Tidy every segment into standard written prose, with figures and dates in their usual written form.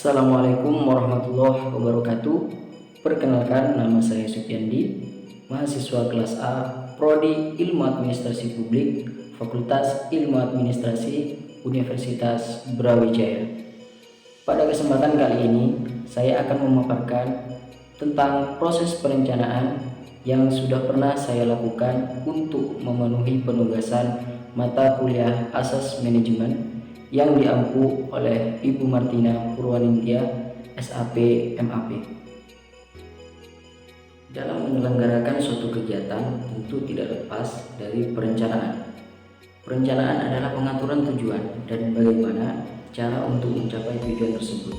Assalamualaikum warahmatullahi wabarakatuh. Perkenalkan, nama saya Supyandi, mahasiswa kelas A, Prodi Ilmu Administrasi Publik, Fakultas Ilmu Administrasi, Universitas Brawijaya. Pada kesempatan kali ini, saya akan memaparkan tentang proses perencanaan yang sudah pernah saya lakukan untuk memenuhi penugasan mata kuliah Asas Manajemen yang diampu oleh Ibu Martina Purwaningtya, SAP MAP. Dalam menyelenggarakan suatu kegiatan tentu tidak lepas dari perencanaan. Perencanaan adalah pengaturan tujuan dan bagaimana cara untuk mencapai tujuan tersebut.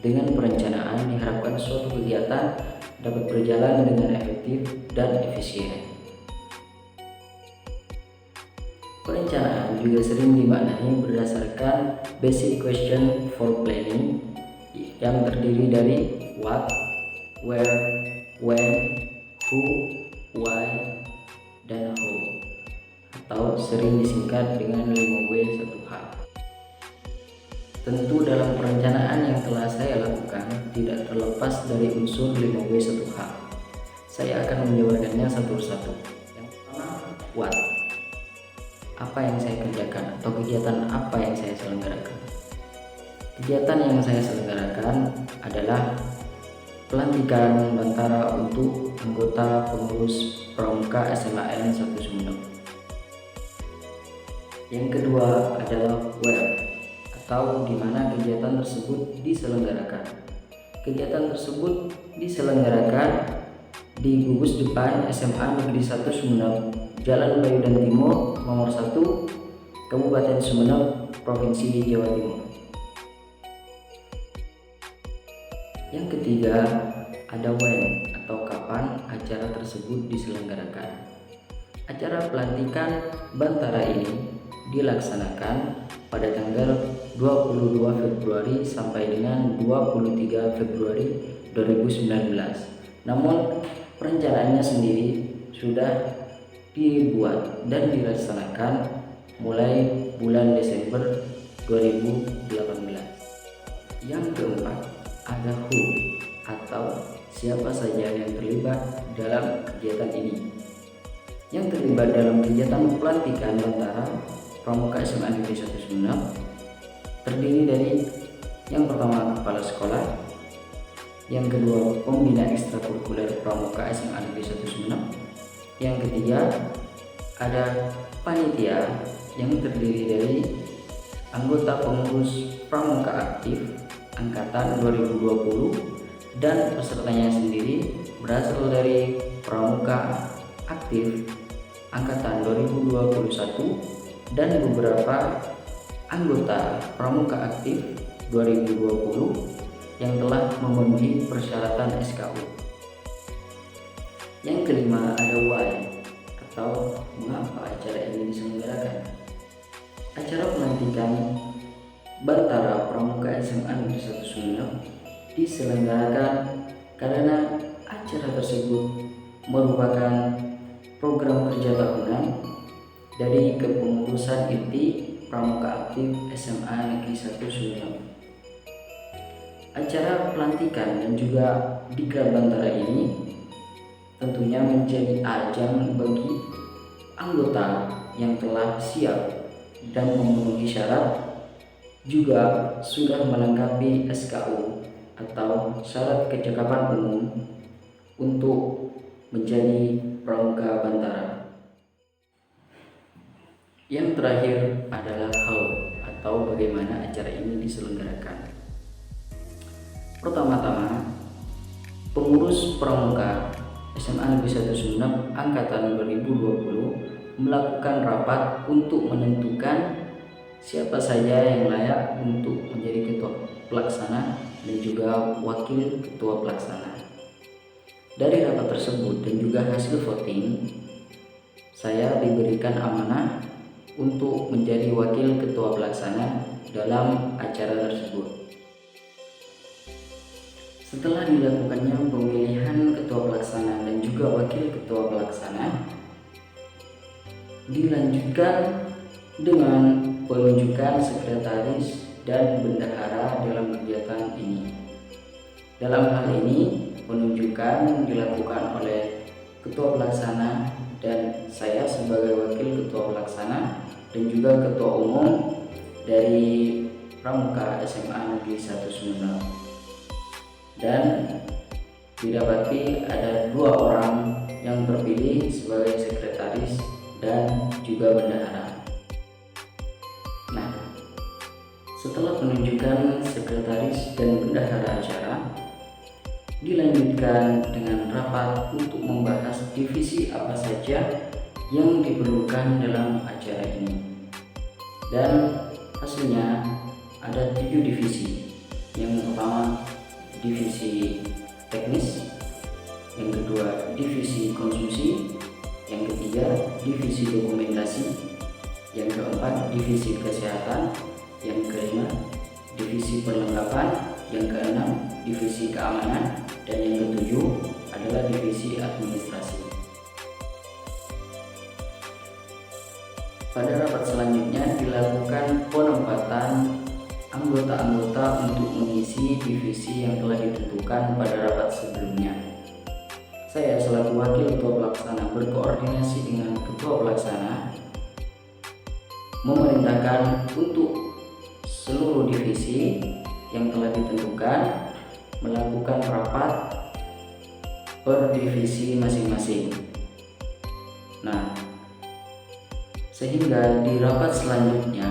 Dengan perencanaan diharapkan suatu kegiatan dapat berjalan dengan efektif dan efisien. Perencanaan juga sering dimaknai berdasarkan basic question for planning yang terdiri dari what, where, when, who, why, dan how, atau sering disingkat dengan 5W1H. Tentu dalam perencanaan yang telah saya lakukan tidak terlepas dari unsur 5W1H. Saya akan menjabarkannya satu persatu. Yang pertama, what. Apa yang saya kerjakan atau kegiatan apa yang saya selenggarakan. Kegiatan yang saya selenggarakan adalah pelantikan Bantara untuk anggota pengurus Pramuka SMAN 1 Sumeneb. Yang kedua adalah where, atau di mana kegiatan tersebut diselenggarakan. Kegiatan tersebut diselenggarakan di gugus depan SMA Negeri 1 Sumeneb, Jalan Bayudan Timur, nomor 1, Kabupaten Sumeneb, Provinsi Jawa Timur. Yang ketiga ada when, atau kapan acara tersebut diselenggarakan. Acara pelantikan Bantara ini dilaksanakan pada tanggal 22 Februari sampai dengan 23 Februari 2019. Namun perencanaannya sendiri sudah dibuat dan dilaksanakan mulai bulan Desember 2018. Yang keempat ada who, atau siapa saja yang terlibat dalam kegiatan ini. Yang terlibat dalam kegiatan pelantikan Bantara Pramuka SMA Negeri 1 Sumeneb terdiri dari yang pertama kepala sekolah, yang kedua pembina ekstrakurikuler Pramuka SMA Negeri 1 Sumeneb, yang ketiga ada panitia yang terdiri dari anggota pengurus Pramuka aktif angkatan 2020 dan pesertanya sendiri berasal dari Pramuka aktif angkatan 2021 dan beberapa anggota Pramuka aktif 2020 yang telah memenuhi persyaratan SKU. Yang kelima ada why, atau mengapa acara ini diselenggarakan. Acara pelantikan Bantara Pramuka SMA Negeri 1 Sumeneb diselenggarakan karena acara tersebut merupakan program kerja tahunan dari Kepengurusan Inti Pramuka Aktif SMA Negeri 1 Sumeneb. Acara pelantikan dan juga Diklat Bantara ini tentunya menjadi ajang bagi anggota yang telah siap dan memenuhi syarat, juga sudah melengkapi SKU atau syarat kecakapan umum untuk menjadi Pramuka Bantara. Yang terakhir adalah how, atau bagaimana acara ini diselenggarakan. Pertama-tama, pengurus Pramuka SMA Negeri 1 Sumeneb angkatan 2020 melakukan rapat untuk menentukan siapa saja yang layak untuk menjadi ketua pelaksana dan juga wakil ketua pelaksana. Dari rapat tersebut dan juga hasil voting, saya diberikan amanah untuk menjadi wakil ketua pelaksana dalam acara tersebut. Setelah dilakukannya pemilihan ketua pelaksana dan juga wakil ketua pelaksana, dilanjutkan dengan penunjukan sekretaris dan bendahara dalam kegiatan Dalam hal ini, penunjukan dilakukan oleh Ketua Pelaksana dan saya sebagai Wakil Ketua Pelaksana dan juga Ketua Umum dari Pramuka SMA Negeri 1 Sumeneb. Dan didapati ada 2 orang yang terpilih sebagai sekretaris dan juga bendahara. Nah, setelah penunjukan sekretaris dan bendahara acara, dilanjutkan dengan rapat untuk membahas divisi apa saja yang diperlukan dalam acara ini. Dan hasilnya ada 7 divisi. Yang pertama divisi teknis, yang kedua divisi konsumsi, yang ketiga divisi dokumentasi, yang keempat divisi kesehatan, yang kelima divisi perlengkapan, yang keenam divisi keamanan, dan yang ketujuh adalah divisi administrasi. Pada rapat selanjutnya dilakukan penempatan anggota-anggota untuk mengisi divisi yang telah ditentukan pada rapat sebelumnya. Saya selaku Wakil Ketua Pelaksana berkoordinasi dengan Ketua Pelaksana memerintahkan untuk seluruh divisi yang telah ditentukan melakukan rapat per divisi masing-masing. Nah, sehingga di rapat selanjutnya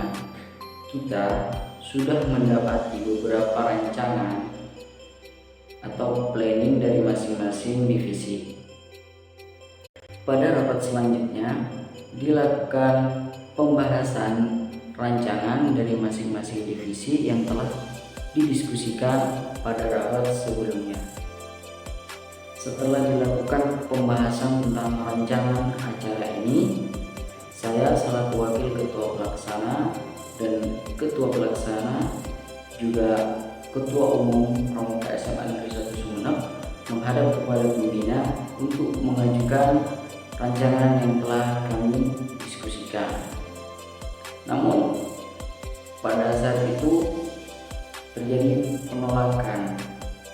kita sudah mendapati beberapa rancangan atau planning dari masing-masing divisi. Pada rapat selanjutnya dilakukan pembahasan rancangan dari masing-masing divisi yang telah didiskusikan pada rapat sebelumnya. Setelah dilakukan pembahasan tentang rancangan acara ini, saya selaku Wakil Ketua Pelaksana dan Ketua Pelaksana juga Ketua Umum Pramuka SMA Negeri 1 Sumeneb menghadap kepada pembina untuk mengajukan rancangan yang telah kami diskusikan. Namun pada saat itu terjadi penolakan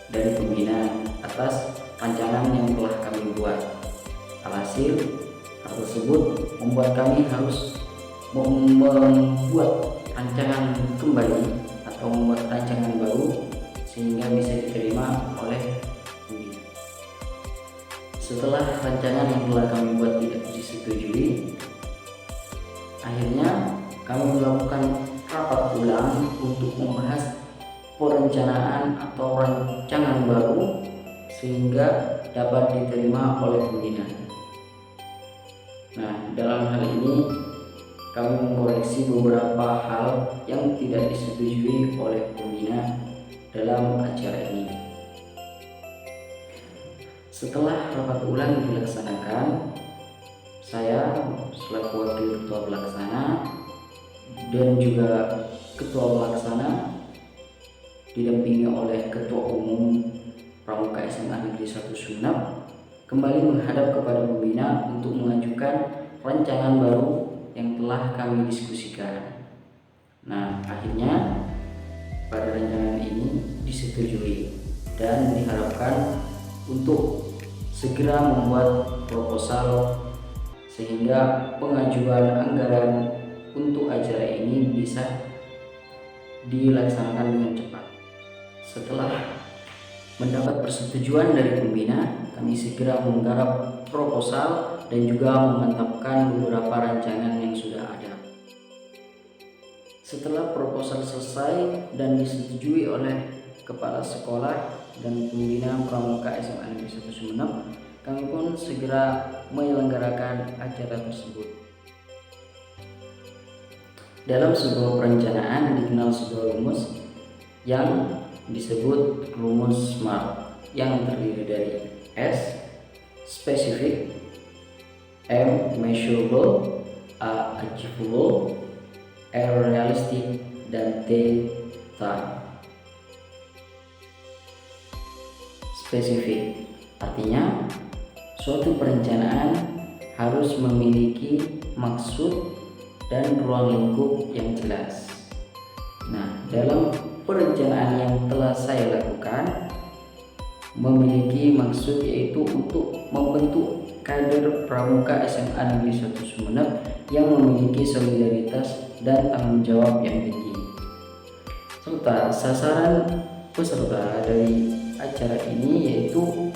dari pembina atas rancangan yang telah kami buat. Alhasil hal tersebut membuat kami harus membuat rancangan kembali atau membuat rancangan baru sehingga bisa diterima oleh pembina. Setelah rancangan yang telah kami buat tidak disetujui, akhirnya kami melakukan rapat ulang untuk membahas perencanaan atau rancangan baru sehingga dapat diterima oleh pembina. Nah, dalam hal ini kami mengkoreksi beberapa hal yang tidak disetujui oleh pembina dalam acara ini. Setelah rapat ulang dilaksanakan, saya selaku Wakil Ketua Pelaksana dan juga Ketua Pelaksana didampingi oleh Ketua Umum Pramuka SMA Negeri 1 Sumeneb kembali menghadap kepada pembina untuk mengajukan rancangan baru yang telah kami diskusikan. Nah, akhirnya pada rancangan ini disetujui dan diharapkan untuk segera membuat proposal sehingga pengajuan anggaran untuk acara ini bisa dilaksanakan dengan cepat. Setelah mendapat persetujuan dari pembina, kami segera menggarap proposal dan juga memantapkan beberapa rancangan yang sudah ada. Setelah proposal selesai dan disetujui oleh kepala sekolah dan pembina Pramuka SMA Negeri 1 Sumeneb, kami pun segera menyelenggarakan acara tersebut. Dalam sebuah perencanaan dikenal sebuah rumus yang disebut rumus SMART yang terdiri dari S specific, M measurable, A achievable, R realistic, dan T time. Spesifik artinya suatu perencanaan harus memiliki maksud dan ruang lingkup yang jelas. Nah, dalam perencanaan yang telah saya lakukan, memiliki maksud yaitu untuk membentuk kader pramuka SMA Negeri 1 Sumeneb yang memiliki solidaritas dan tanggung jawab yang tinggi. Serta sasaran peserta dari acara ini yaitu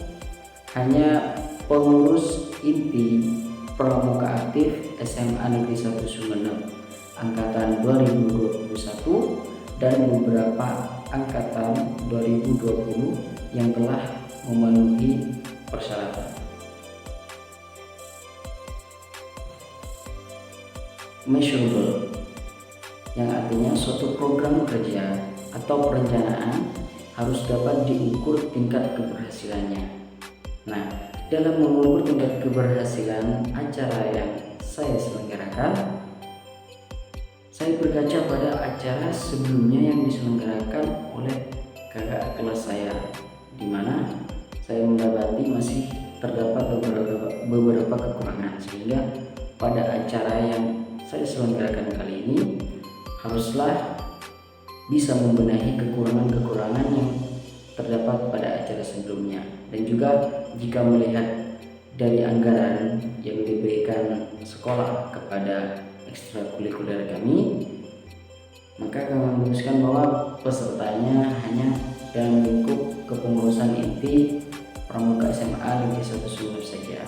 hanya pengurus inti pramuka aktif SMA Negeri 1 Sumeneb angkatan 2021 dan beberapa angkatan 2020 yang telah memenuhi persyaratan. Measurable, yang artinya suatu program kerja atau perencanaan harus dapat diukur tingkat keberhasilannya. Nah, dalam mengukur tingkat keberhasilan acara yang saya selenggarakan, saya berkaca pada acara sebelumnya yang diselenggarakan oleh kakak kelas saya, di mana saya mendapati masih terdapat beberapa kekurangan, sehingga pada acara yang saya selenggarakan kali ini haruslah bisa membenahi kekurangan-kekurangan yang terdapat pada acara sebelumnya. Dan juga jika melihat dari anggaran yang diberikan sekolah kepada ekstrakurikuler kami, maka kami memutuskan bahwa pesertanya hanya dalam lingkup kepengurusan inti pramuka SMA Negeri 1 Sumeneb saja.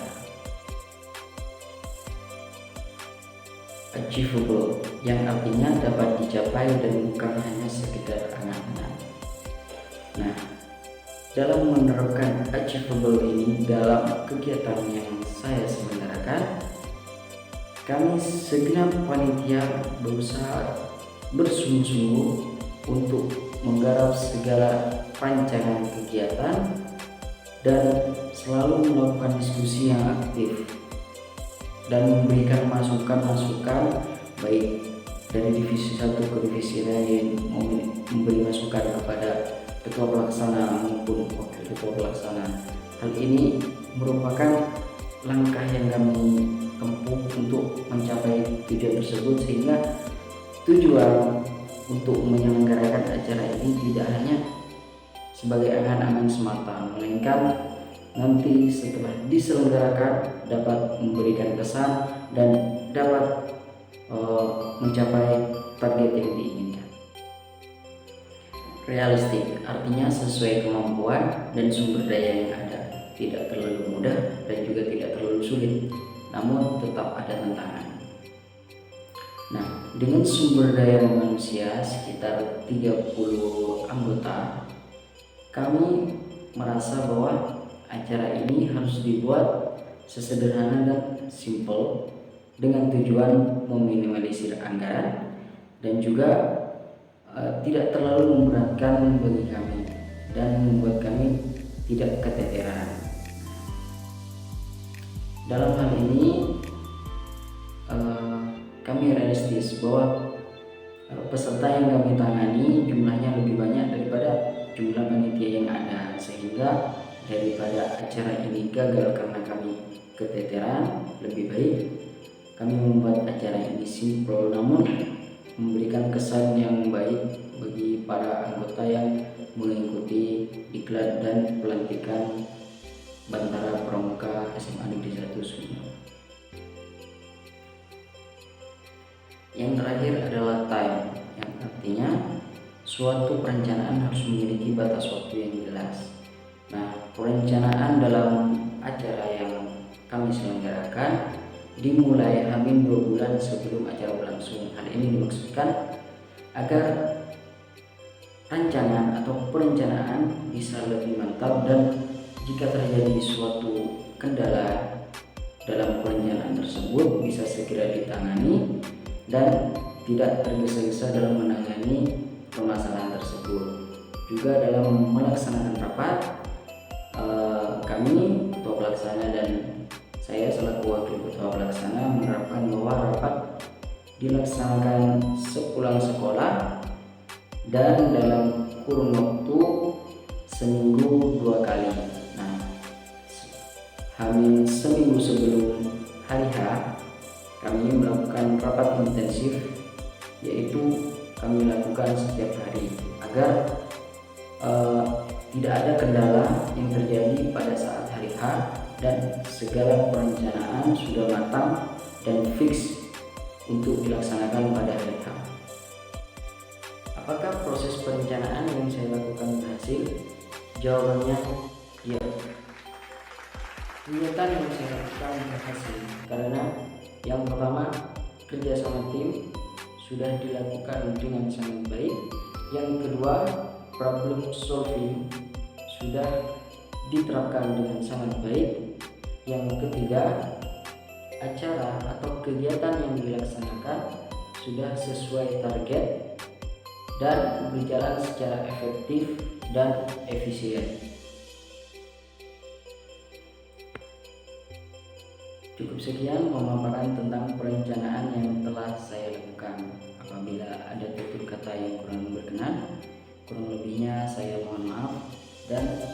Achievable, yang artinya dapat dicapai dan bukan hanya sekedar angan-angan. Nah, dalam menerapkan achievable ini dalam kegiatan yang saya selenggarakan, kami segenap panitia berusaha bersungguh-sungguh untuk menggarap segala rancangan kegiatan dan selalu melakukan diskusi yang aktif dan memberikan masukan-masukan baik dari divisi 1 ke divisi lain, memberi masukan kepada ketua pelaksana maupun wakil ketua pelaksana. Hal ini merupakan langkah yang kami tempuh untuk mencapai tujuan tersebut, sehingga tujuan untuk menyelenggarakan acara ini tidak hanya sebagai angan-angan semata, melainkan nanti setelah diselenggarakan dapat memberikan kesan dan dapat mencapai target yang diinginkan. Realistik, artinya sesuai kemampuan dan sumber daya yang ada, tidak terlalu mudah dan juga tidak terlalu sulit, namun tetap ada tantangan. Nah, dengan sumber daya manusia sekitar 30 anggota, kami merasa bahwa acara ini harus dibuat sesederhana dan simpel dengan tujuan meminimalisir anggaran dan juga tidak terlalu memberatkan bagi kami dan membuat kami tidak keteteran. Dalam hal ini kami realistis bahwa peserta yang kami tangani jumlahnya lebih banyak daripada jumlah panitia yang ada, sehingga daripada acara ini gagal karena kami keteteran, lebih baik kami membuat acara ini simple namun memberikan kesan yang baik bagi para anggota yang mengikuti diklat dan pelantikan Bantara Pramuka SMA Negeri 1 Sumeneb. Yang terakhir adalah time, yang artinya suatu perencanaan harus memiliki batas waktu yang jelas. Nah, perencanaan dalam acara yang kami selenggarakan dimulai hamin 2 bulan sebelum acara berlangsung. Hal ini dimaksudkan agar rancangan atau perencanaan bisa lebih mantap, dan jika terjadi suatu kendala dalam perencanaan tersebut bisa segera ditangani dan tidak tergesa-gesa dalam menangani permasalahan tersebut. Juga dalam melaksanakan rapat, kami ketua pelaksana dan saya selaku wakil ketua pelaksana menerapkan bahwa rapat dilaksanakan sepulang sekolah dan dalam kurun waktu seminggu 2 kali. Nah, hamin seminggu sebelum hari H kami melakukan rapat intensif, yaitu kami lakukan setiap hari agar tidak ada kendala yang terjadi dan segala perencanaan sudah matang dan fix untuk dilaksanakan pada hari H. Apakah proses perencanaan yang saya lakukan berhasil? Jawabannya ya. Kegiatan yang saya lakukan berhasil karena yang pertama, kerja sama tim sudah dilakukan dengan sangat baik. Yang kedua, problem solving sudah diterapkan dengan sangat baik. Yang ketiga, acara atau kegiatan yang dilaksanakan sudah sesuai target dan berjalan secara efektif dan efisien. Cukup sekian pemaparan tentang perencanaan yang telah saya lakukan. Apabila ada tutur kata yang kurang berkenan, kurang lebihnya saya mohon maaf dan